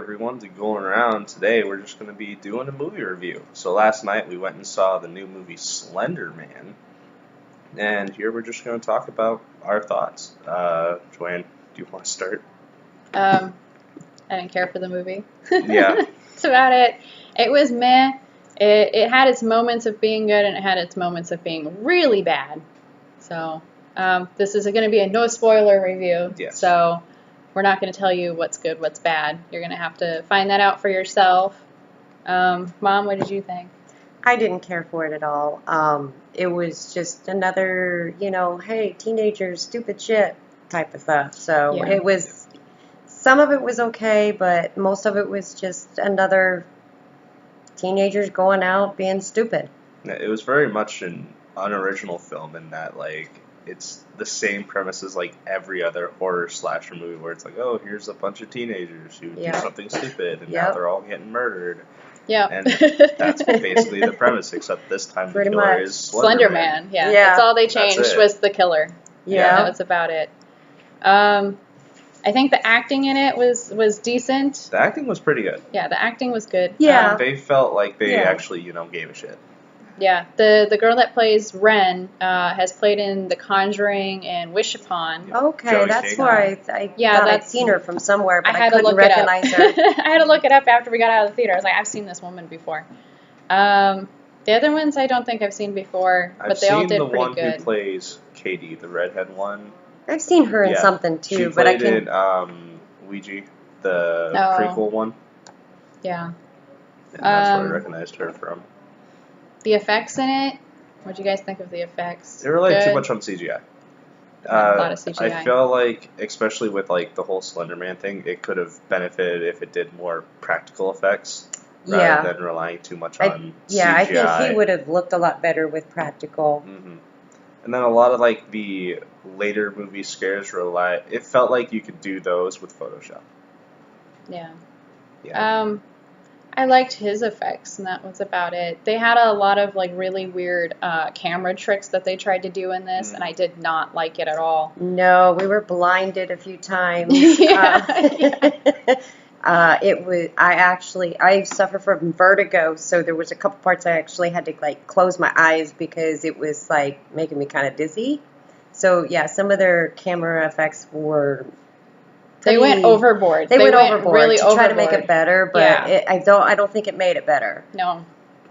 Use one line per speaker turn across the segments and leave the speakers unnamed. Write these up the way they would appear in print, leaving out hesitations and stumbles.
everyone to Going Around. Today we're just going to be doing a movie review. So last night we went and saw the new movie Slenderman, and here we're just going to talk about our thoughts. Joanne, do you want to start?
I didn't care for the movie.
Yeah.
That's about it. It was meh. It had its moments of being good, and it had its moments of being really bad. So this is going to be a no spoiler review.
Yes.
So we're not going to tell you what's good, what's bad. You're going to have to find that out for yourself. Mom, what did you think?
I didn't care for it at all. It was just another, hey, teenagers, stupid shit type of stuff. So
Yeah.
It was, some of it was okay, but most of it was just another teenagers going out being stupid.
It was very much an unoriginal film in that, it's the same premise as, every other horror slasher movie where it's like, oh, here's a bunch of teenagers who do something stupid, and now they're all getting murdered.
Yeah.
And that's basically the premise, except this time the killer is
Slenderman. Yeah. That's all they changed was the killer.
Yeah.
That was about it. I think the acting in it was decent.
The acting was pretty good.
Yeah, the acting was good.
Yeah.
They felt like they actually, gave a shit.
Yeah, the girl that plays Ren has played in The Conjuring and Wish Upon.
Okay,
Joey
that's
King.
where I thought I'd seen her from somewhere, but I couldn't recognize her.
I had to look it up after we got out of the theater. I was like, I've seen this woman before. The other ones I don't think I've seen before, but they all did pretty good.
I've seen the one who plays Katie, the redhead one.
I've seen her in something too,
she
but I
played
can't.
in Ouija, the prequel one.
Yeah.
And that's where I recognized her from.
The effects in it, what do you guys think of the effects?
They relied too much on CGI.
A lot of CGI.
I feel like, especially with the whole Slenderman thing, it could have benefited if it did more practical effects rather than relying too much on CGI.
Yeah, I think he would have looked a lot better with practical.
Mm-hmm. And then a lot of the later movie scares it felt like you could do those with Photoshop.
Yeah.
Yeah.
I liked his effects, and that was about it. They had a lot of really weird camera tricks that they tried to do in this, and I did not like it at all.
No, we were blinded a few times. It was. I suffer from vertigo, so there was a couple parts I actually had to close my eyes because it was making me kind of dizzy. So yeah, some of their camera effects were.
They went overboard.
They went overboard
really
to try to make it better, but I don't think it made it better.
No,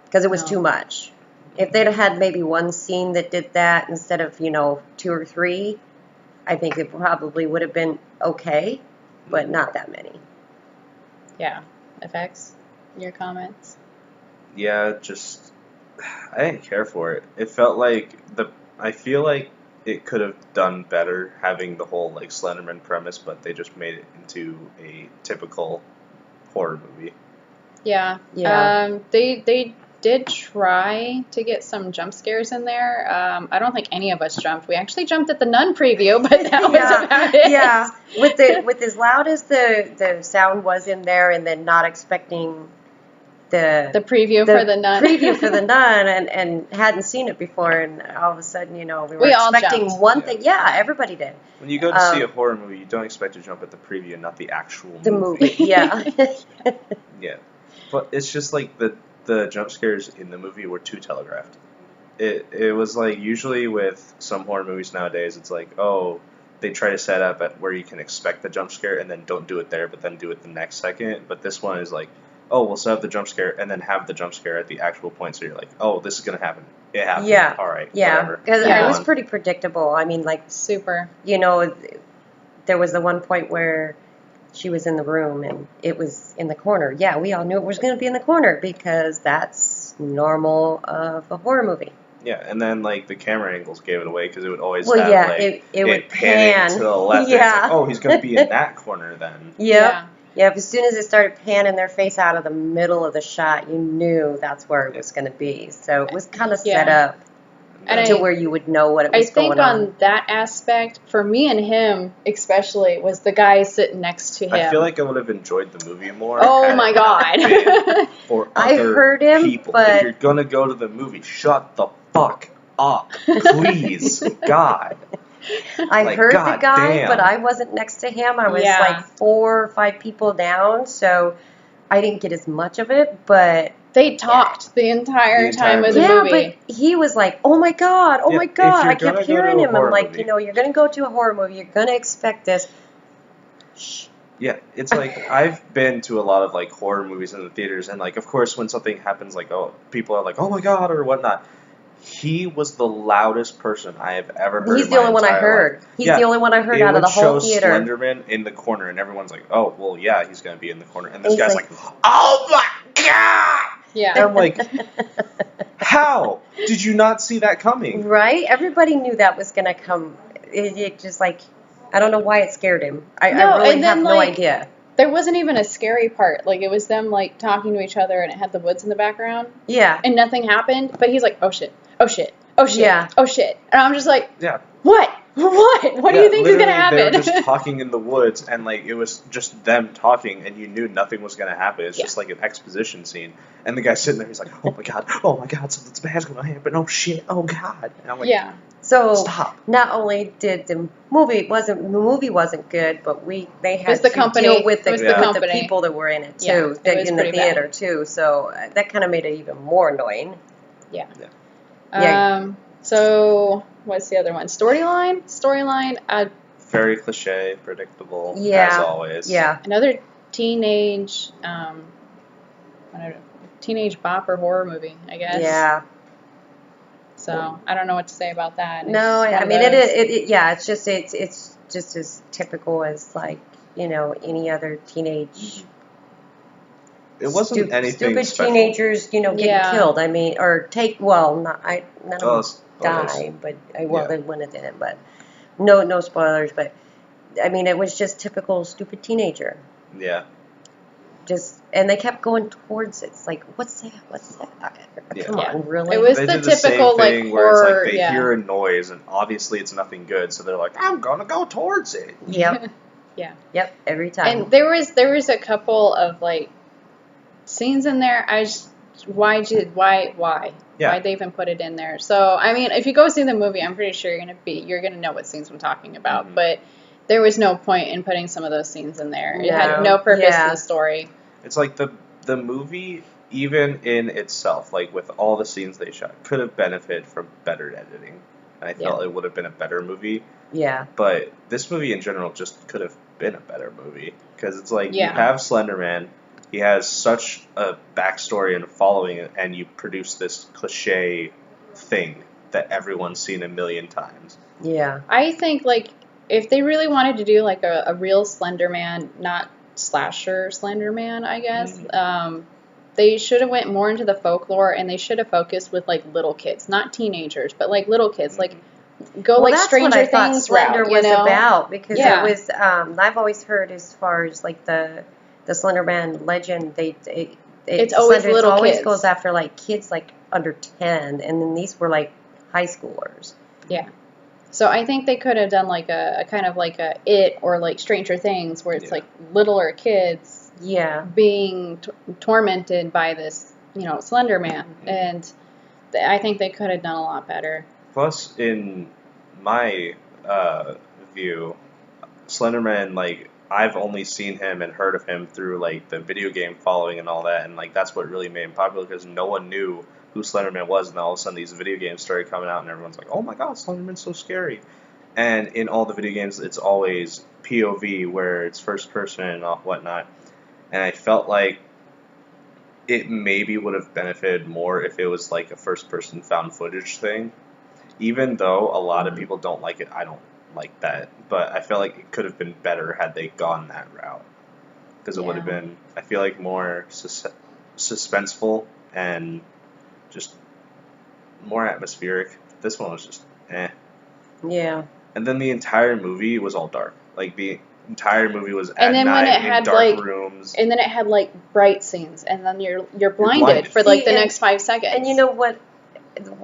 because it was too much. If they'd have had maybe one scene that did that instead of 2 or 3, I think it probably would have been okay, but not that many.
Yeah, effects. Your comments?
Yeah, I didn't care for it. It felt I feel like it could have done better having the whole Slenderman premise, but they just made it into a typical horror movie.
Yeah. Yeah. They did try to get some jump scares in there. I don't think any of us jumped. We actually jumped at the Nun preview, but that was about it.
Yeah. With as loud as the sound was in there, and then not expecting the preview for the Nun and hadn't seen it before, and all of a sudden we were expecting one thing. Yeah, everybody did.
When you go to see a horror movie, you don't expect to jump at the preview, not the actual
movie. Yeah.
Yeah, but it's just the jump scares in the movie were too telegraphed. It was usually with some horror movies nowadays, it's they try to set up at where you can expect the jump scare and then don't do it there, but then do it the next second. But this one is we'll set up the jump scare and then have the jump scare at the actual point, so you're like, oh, this is going to happen. It happened.
Yeah.
All right.
Yeah.
Whatever.
It was pretty predictable. I mean,
super.
There was the one point where she was in the room and it was in the corner. Yeah, we all knew it was going to be in the corner because that's normal of a horror movie.
Yeah, and then the camera angles gave it away because it would always
it would pan
to the left.
Yeah.
It's oh, he's going to be in that corner then.
Yeah. Yeah, as soon as it started panning their face out of the middle of the shot, you knew that's where it was going to be. So it was kind of set up to where you would know what it was going on.
I think on that aspect, for me and him especially, was the guy sitting next to him.
I feel like I would have enjoyed the movie more.
Oh my God.
For
I heard him,
people.
But
if you're going to go to the movie, shut the fuck up. Please. God.
I heard the guy, but I wasn't next to him. I was like 4 or 5 people down, so I didn't get as much of it, but...
They talked the entire time of the movie.
Yeah, but he was like, oh my God. I kept hearing him. I'm like, you're going to go to a horror movie. You're going to expect this. Shh.
Yeah, it's like, I've been to a lot of, like, horror movies in the theaters, and, like, of course, when something happens, like, oh, people are like, oh my God, or whatnot. He was the loudest person I have ever heard.
He's the only one I heard. He's the only one I heard out of the whole theater.
Slenderman in the corner, and everyone's like, oh, well, yeah, he's going to be in the corner. And this guy's like, oh my God!
Yeah.
And I'm like, how? Did you not see that coming?
Right? Everybody knew that was going to come. It just, like, I don't know why it scared him. I really have no idea.
There wasn't even a scary part. Like, it was them, like, talking to each other, and it had the woods in the background.
Yeah.
And nothing happened, but he's like, oh, shit. Oh, shit. Oh, shit.
Yeah.
Oh, shit. And I'm just like,
yeah.
What? What do you think is going to happen?
They were just talking in the woods, and, like, it was just them talking, and you knew nothing was going to happen. It's just, like, an exposition scene. And the guy's sitting there, he's like, oh, my God, something bad's going to happen. Oh, shit. Oh, God. And I'm like,
so
stop.
Not only did the movie wasn't good, but they had
to
deal with the people that were in it, too, in the theater, too. So that kind of made it even more annoying.
Yeah. So, what's the other one? Storyline.
Very cliche, predictable, as always.
Yeah.
Another teenage bopper horror movie, I guess.
Yeah.
So, I don't know what to say about that.
No, I mean, it's just as typical as, like, you know, any other teenage...
It wasn't anything
stupid
special.
Teenagers, you know, getting killed. I mean, or none of them die, but they wouldn't in it. But no spoilers. But I mean, it was just typical stupid teenager.
Yeah.
And they kept going towards it. It's like, what's that? Come on, really?
It was the typical
same thing
like
where
horror.
It's like they hear a noise and obviously it's nothing good, so they're like, I'm gonna go towards it.
Yep.
Yeah.
Yep. Every time.
And there was a couple of like scenes in there. Why why'd they even put it in there? So I mean, if you go see the movie, I'm pretty sure you're gonna know what scenes I'm talking about. Mm-hmm. But there was no point in putting some of those scenes in there. It had no purpose to the story.
It's like the movie, even in itself, like with all the scenes they shot, could have benefited from better editing. And I felt it would have been a better movie.
Yeah.
But this movie in general just could have been a better movie because it's like you have Slenderman. He has such a backstory and following, and you produce this cliche thing that everyone's seen a million times.
Yeah.
I think, like, if they really wanted to do, like, a real Slenderman, not slasher Slenderman, I guess, they should have went more into the folklore, and they should have focused with, like, little kids. Not teenagers, but, like, little kids. Like, go, like, Stranger Things
Slender
route,
was about, because it was, I've always heard as far as, like, the Slenderman legend,
it's always little
kids. It always
kids.
goes after, like, kids, like, under 10, and then these were, like, high schoolers.
Yeah. So I think they could have done, like, a kind of like a It or, like, Stranger Things, where it's, like, littler kids being tormented by this, you know, Slenderman. And I think they could have done a lot better.
Plus, in my view, Slenderman, like, I've only seen him and heard of him through, like, the video game following and all that, and, like, that's what really made him popular, because no one knew who Slenderman was, and then all of a sudden these video games started coming out, and everyone's like, oh my god, Slenderman's so scary. And in all the video games, it's always POV, where it's first person and whatnot, and I felt like it maybe would have benefited more if it was, like, a first-person found footage thing, even though a lot of people don't like it. I don't like that, but I feel like it could have been better had they gone that route, because it would have been, I feel like, more suspenseful and just more atmospheric. This one was just
yeah.
And
then the entire movie was all dark. Like, the entire movie was at
and then
night
when it had,
in dark
like,
rooms,
and then it had, like, bright scenes, and then you're blinded for, like, the next 5 seconds.
And you know what?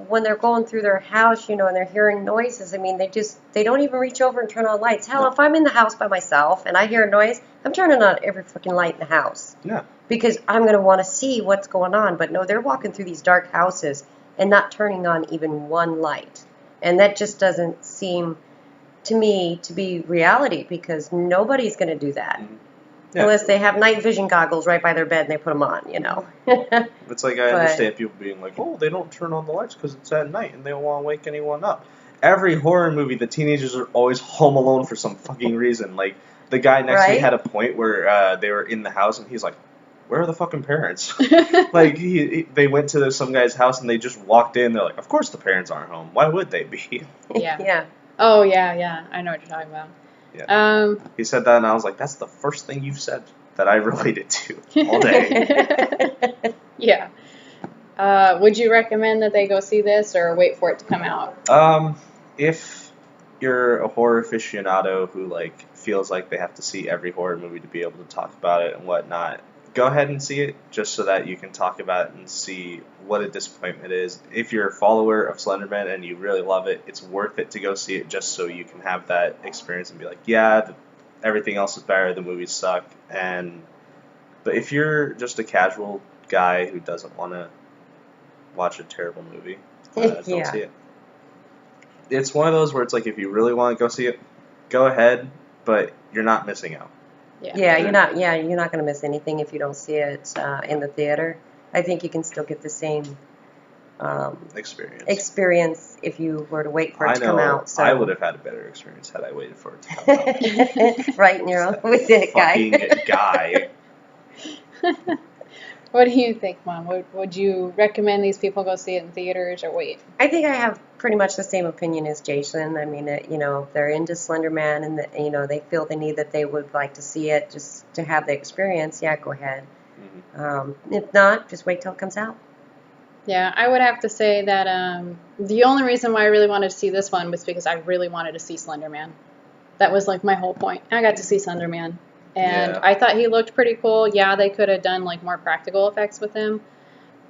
When they're going through their house, you know, and they're hearing noises, I mean, they don't even reach over and turn on lights. Hell, if I'm in the house by myself and I hear a noise, I'm turning on every fucking light in the house.
Yeah.
Because I'm going to want to see what's going on. But no, they're walking through these dark houses and not turning on even one light. And that just doesn't seem to me to be reality because nobody's going to do that.
Mm-hmm. Yeah.
Unless they have night vision goggles right by their bed and they put them on, you know.
It's like I understand people being like, oh, they don't turn on the lights because it's at night and they don't want to wake anyone up. Every horror movie, the teenagers are always home alone for some fucking reason. Like, the guy next to me had a point where they were in the house and he's like, where are the fucking parents? Like, they went to some guy's house and they just walked in. They're like, of course the parents aren't home. Why would they be?
Yeah. Oh, yeah. I know what you're talking about.
Yeah. He said that, and I was like, that's the first thing you've said that I related to all day.
Yeah. Would you recommend that they go see this or wait for it to come out?
If you're a horror aficionado who, like, feels like they have to see every horror movie to be able to talk about it and whatnot, go ahead and see it just so that you can talk about it and see what a disappointment it is. If you're a follower of Slenderman and you really love it, it's worth it to go see it just so you can have that experience and be like, yeah, everything else is better, the movies suck. But if you're just a casual guy who doesn't want to watch a terrible movie, don't see it. It's one of those where it's like, if you really want to go see it, go ahead, but you're not missing out.
Yeah, you're not going to miss anything if you don't see it in the theater. I think you can still get the same experience if you were to wait for it to come out. So.
I would have had a better experience had I waited for it to come out.
Right in your own with it,
guy.
What do you think, Mom? Would you recommend these people go see it in theaters or wait?
I think I have pretty much the same opinion as Jason. I mean, if they're into Slenderman and they feel the need that they would like to see it just to have the experience, yeah, go ahead. Mm-hmm. If not, just wait till it comes out.
Yeah, I would have to say that the only reason why I really wanted to see this one was because I really wanted to see Slenderman. That was like my whole point. I got to see Slenderman. And I thought he looked pretty cool. Yeah, they could have done like more practical effects with him.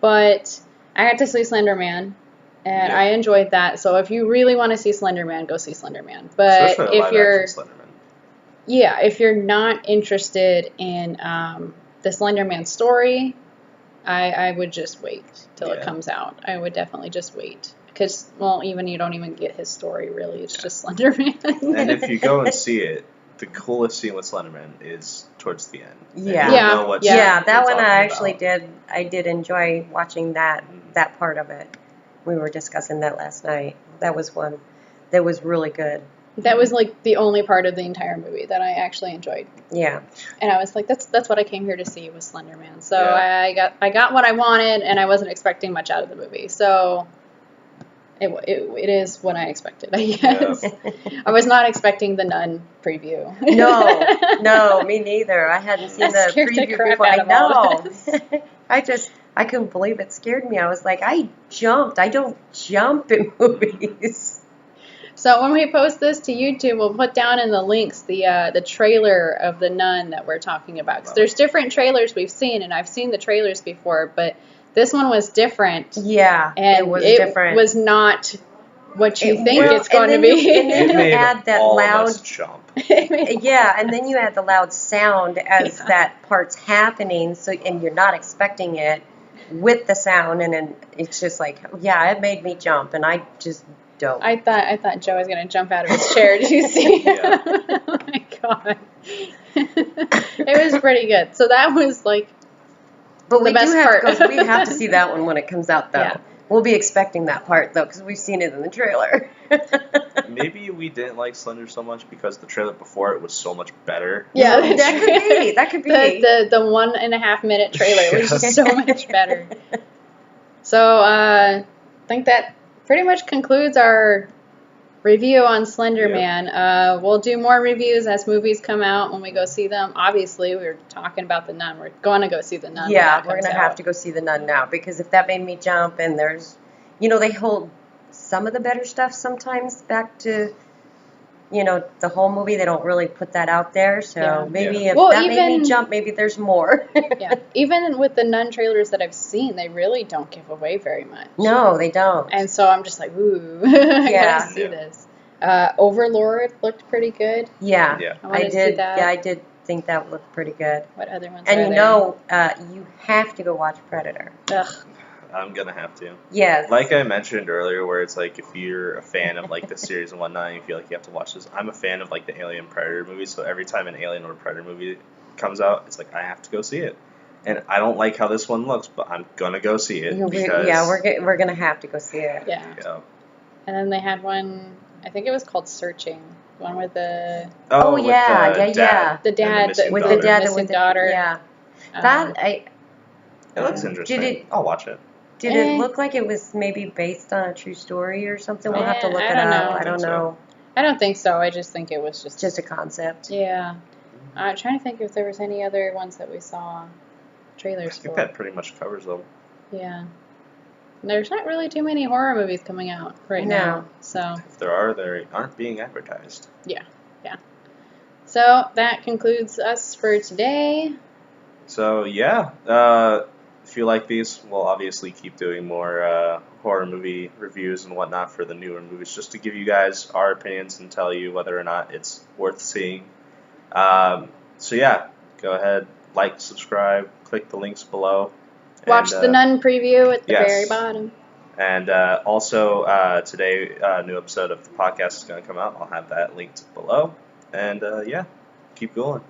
But I got to see Slenderman. And I enjoyed that. So if you really want to see Slenderman, go see Slenderman. But if you're not interested in the Slenderman story, I would just wait till it comes out. I would definitely just wait. Because, even you don't even get his story, really. It's just Slenderman.
And if you go and see it, the coolest scene with Slenderman is towards the end.
That one I actually did. I did enjoy watching that part of it. We were discussing that last night. That was one that was really good.
That was like the only part of the entire movie that I actually enjoyed.
Yeah.
And I was like, that's what I came here to see was Slenderman. So I got what I wanted, and I wasn't expecting much out of the movie. So it is what I expected, I guess. Yeah. I was not expecting the Nun preview.
No, me neither. I hadn't seen the preview before. I know. I couldn't believe it. Scared me. I was like, I jumped. I don't jump in movies.
So when we post this to YouTube, we'll put down in the links the trailer of the Nun that we're talking about. Because there's different trailers we've seen, and I've seen the trailers before, but this one was different.
Yeah,
and
it was different.
It was not what you think it's going to be.
And then you add that loud jump. Yeah, and then you add the loud sound as that part's happening, and you're not expecting it with the sound, and then it's just like, it made me jump, and I just don't.
I thought Joe was going to jump out of his chair. Did you see? Oh my God. It was pretty good. So that was like.
But we have to see that one when it comes out, though. Yeah. We'll be expecting that part, though, because we've seen it in the trailer.
Maybe we didn't like Slender so much because the trailer before it was so much better.
Yeah,
that could be.
The 1.5 minute trailer was just so much better. So I think that pretty much concludes our review on Slenderman. Yep. We'll do more reviews as movies come out when we go see them. Obviously, we were talking about the Nun. We're going to go see the Nun.
Yeah, we're going to have to go see the Nun now because if that made me jump, and there's, they hold some of the better stuff sometimes back to, the whole movie. They don't really put that out there. So maybe if that made me jump, maybe there's more.
Yeah, even with the Nun trailers that I've seen, they really don't give away very much.
No, they don't.
And so I'm just like, ooh, I gotta see this. Overlord looked pretty good.
Yeah. I did. See that. Yeah, I did think that looked pretty good.
What other ones?
And you have to go watch Predator.
Ugh.
I'm gonna have to.
Yes.
Like I mentioned earlier, where it's like if you're a fan of like the series and whatnot, and you feel like you have to watch this. I'm a fan of like the Alien Predator movies, so every time an Alien or Predator movie comes out, it's like I have to go see it. And I don't like how this one looks, but I'm gonna go see it because
we're gonna have to go see it.
Yeah. And then they had one. I think it was called Searching. One with the
the dad
with the missing daughter.
Yeah,
it looks interesting. I'll watch it.
Did it look like it was maybe based on a true story or something? We'll have to look it up. I don't know.
I don't think so. I just think it was
just a concept.
Yeah. I'm trying to think if there was any other ones that we saw trailers for.
I think that pretty much covers them.
Yeah. There's not really too many horror movies coming out right now. So
if there are, they aren't being advertised.
Yeah. So that concludes us for today.
So yeah, if you like these, we'll obviously keep doing more horror movie reviews and whatnot for the newer movies, just to give you guys our opinions and tell you whether or not it's worth seeing. So yeah, go ahead, like, subscribe, click the links below.
Watch the Nun preview at the very bottom.
And also, today, a new episode of the podcast is going to come out. I'll have that linked below. And yeah, keep going.